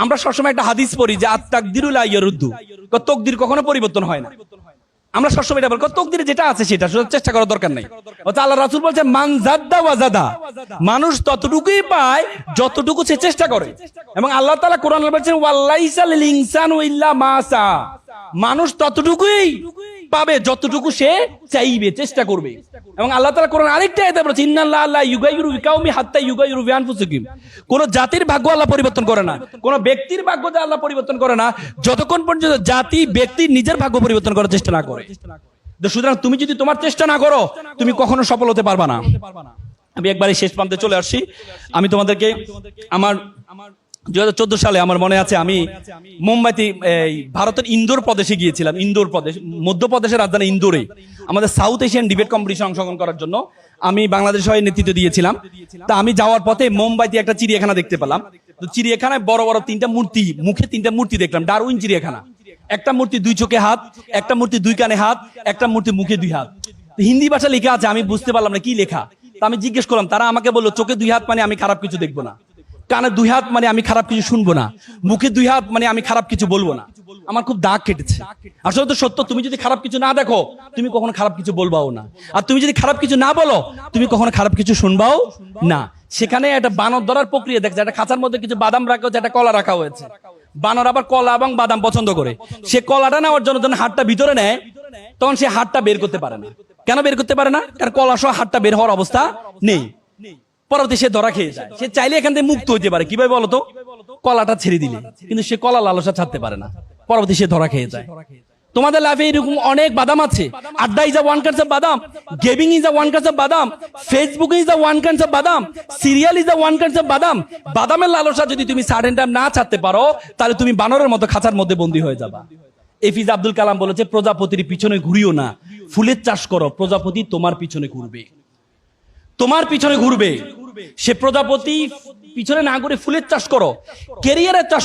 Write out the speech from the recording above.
আমরা সবসময় একটা হাদিস পড়ি যে আত-তাকদিরু লা ইয়ারুদ্দু, তকদির কখনো পরিবর্তন হয় না। আমরা সবসময় এটা বলি তকদিরে যেটা আছে সেটা শুধু চেষ্টা করার দরকার নাই। আল্লাহ রাসূল বলছেন মান জাদ্দা ওয়াজাদা, মানুষ ততটুকুই পায় যতটুকু সে চেষ্টা করে। এবং আল্লাহ তাআলা কোরআনে বলেছেন ওয়ালাইসা লিল ইনসানু ইল্লা মা সা, মানুষ ততটুকুই পাবে যতটুকু সে চাইবে, চেষ্টা করবে। এবং আল্লাহ তাআলা কোরআন আরেকটা আয়াতে বলেছেন ইন্নাল্লাহা লা ইউগাইয়িরু বিকাউমি হাত্তা ইউগাইয়িরু বিআনফুসিহিম, কোন জাতির ভাগ্য আল্লাহ পরিবর্তন করে না, কোন ব্যক্তির ভাগ্য আল্লাহ পরিবর্তন করে না যতক্ষণ পর্যন্ত জাতি ব্যক্তি নিজের ভাগ্য পরিবর্তন করার চেষ্টা না করে। সুতরাং তুমি যদি তোমার চেষ্টা না করো তুমি কখনো সফল হতে পারবা না। আমি একবারই শেষ প্রান্তে চলে আসছি। আমি তোমাদেরকে আমার 2014 সালে আমার মনে আছে আমি মুম্বাইতে ভারতের ইন্দোর প্রদেশে গিয়েছিলাম। ইন্দোর প্রদেশ মধ্যপ্রদেশের রাজধানী ইন্দোরে আমাদের সাউথ এশিয়ান ডিবেট কম্পিটিশন অংশগ্রহণ করার জন্য আমি বাংলাদেশ হয়ে নেতৃত্ব দিয়েছিলাম। তা আমি যাওয়ার পথে মুম্বাইতে একটা চিড়িয়াখানা দেখতে পেলাম। তো চিড়িয়াখানায় বড় বড় তিনটা মূর্তি, মুখে তিনটা মূর্তি দেখলাম। ডারউইন চিড়িয়াখানা। একটা মূর্তি 2 চোখে হাত, একটা মূর্তি 2 কানে হাত, একটা মূর্তি মুখে 2 হাত। হিন্দি ভাষা লেখা আছে, আমি বুঝতে পারলাম না কি লেখা। তা আমি জিজ্ঞেস করলাম, তারা আমাকে বললো চোখে 2 হাত মানে আমি খারাপ কিছু দেখবো না, কানে 2 হাত মানে আমি খারাপ কিছু শুনবো না, মুখে 2 হাত মানে আমি খারাপ কিছু বলবো না। আমার খুব দাগ কেটেছে। আসলে তো সত্য, তুমি যদি খারাপ কিছু না দেখো তুমি কখনো খারাপ কিছু বলবাও না, আর তুমি যদি খারাপ কিছু না বলো তুমি কখনো খারাপ কিছু শুনবাও না। সেখানে একটা বানর ধরার প্রক্রিয়া দেখছে, একটা খাঁচার মধ্যে কিছু বাদাম রাখা হয়েছে, একটা কলা রাখা হয়েছে। বানর আবার কলা এবং বাদাম পছন্দ করে। সে কলাটা নেওয়ার জন্য যখন হাতটা ভিতরে নেয় তখন সে হাতটা বের করতে পারে না। কেন বের করতে পারে না? কারণ কলা সহ হাতটা বের হওয়ার অবস্থা নেই। পরবর্তী সে ধরা খেয়ে যায়। সে চাইলে এখান থেকে মুক্ত হইতে পারে, কিভাবে বলতো? কলাটা ছেড়ে দিলে। কিন্তু সে কলা লালসা ছাড়তে পারে না, পরবর্তী সে ধরা খেয়ে যায়। তোমাদের লাইফে এরকম অনেক বাদাম আছে। Adda is a one kind of badam, gaming is a one kind of badam, Facebook is a one kind of badam, serial is a one kind of badam. বাদামের লালসা যদি তুমি সার্টেন টাইম না ছাড়তে পারো তাহলে তুমি বানরের মতো খাঁচার মধ্যে বন্দী হয়ে যাবা। এপিজে আব্দুল কালাম বলেছে প্রজাপতির পিছনে ঘুরিও না, ফুলের চাষ করো, প্রজাপতি তোমার পিছনে ঘুরবে, তোমার পিছনে ঘুরবে। সে প্রজাপতি পিছনে না ঘুরে ফুলের চাষ করো, ক্যারিয়ারের চাষ